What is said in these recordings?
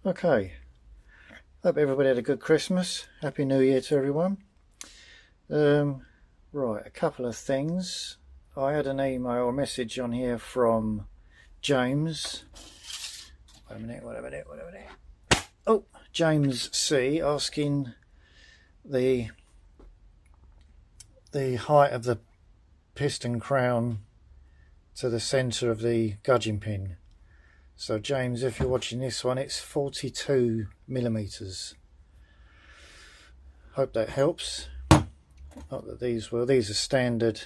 Okay, hope everybody had a good Christmas. Happy New Year to everyone. Right, a couple of things. I had an email or message on here from James. Wait a minute. Oh, James C, asking the height of the piston crown to the centre of the gudgeon pin. So James, if you're watching this one, it's 42 millimeters. Hope that helps. Not that these are standard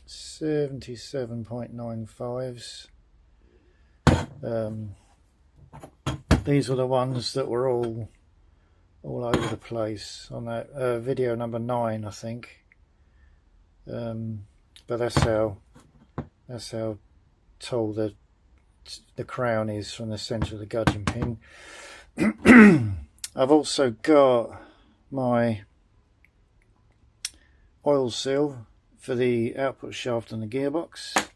77.95s. These were the ones that were all over the place on that video number 9, I think. But that's how tall the crown is from the centre of the gudgeon pin. I've also got my oil seal for the output shaft and the gearbox,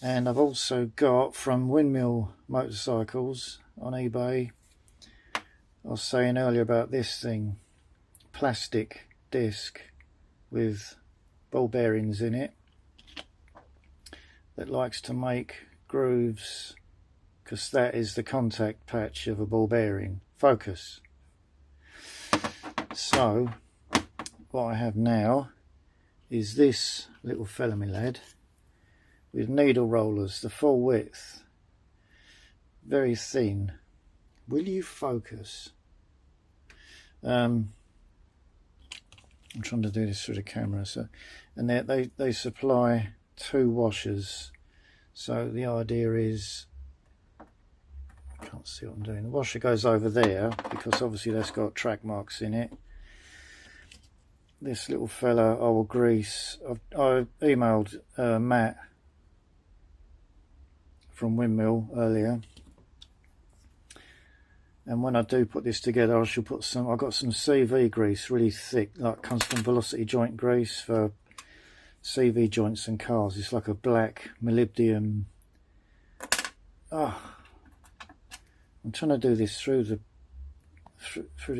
and I've also got from Windmill Motorcycles on eBay. I was saying earlier about this thing, plastic disc with ball bearings in it that likes to make grooves, because that is the contact patch of a ball bearing. Focus. So what I have now is this little fella, my lad, with needle rollers, the full width, very thin. Will you focus? I'm trying to do this through the camera. So, and they supply 2 washers. So the idea is, I can't see what I'm doing. The washer goes over there because obviously that's got track marks in it. This little fella I will grease. I emailed Matt from Windmill earlier, and when I do put this together, I shall put some. I've got some CV grease, really thick, like comes from velocity joint grease for CV joints and cars. It's like a black molybdenum. I'm trying to do this through the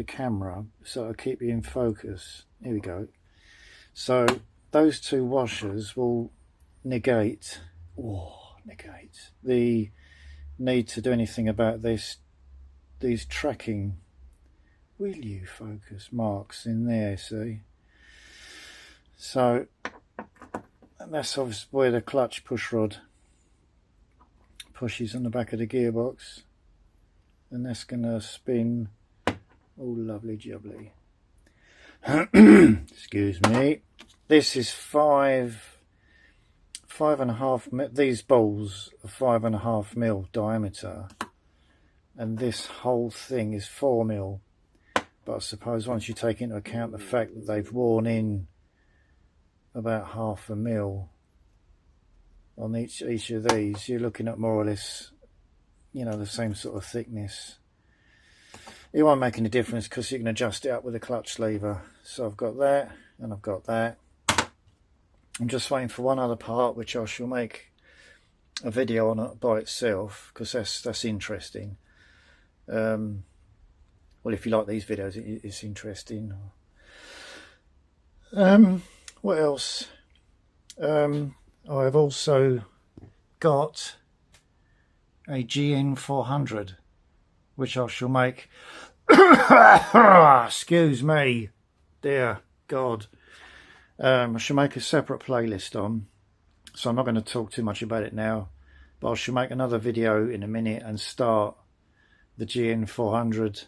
camera so I keep you in focus. Here we go. So those 2 washers will negate the need to do anything about these tracking, will you focus, marks in there, see? So that's obviously where the clutch push rod pushes on the back of the gearbox, and that's going to spin all lovely jubbly. Excuse me. This is 5.5. These balls are 5.5 mil diameter, and this whole thing is 4 mil. But I suppose once you take into account the fact that they've worn in about 0.5 mil on each of these, you're looking at more or less, you know, the same sort of thickness. It won't make any difference because you can adjust it up with a clutch lever. So I've got that and I've got that. I'm just waiting for one other part, which I shall make a video on it by itself, because that's interesting. Well, if you like these videos, it's interesting. What else? I've also got a GN 400, which I shall make. Excuse me, dear God. I shall make a separate playlist on, so I'm not going to talk too much about it now, but I shall make another video in a minute and start the GN 400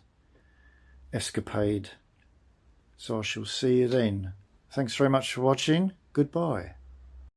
escapade. So I shall see you then. Thanks very much for watching. Goodbye.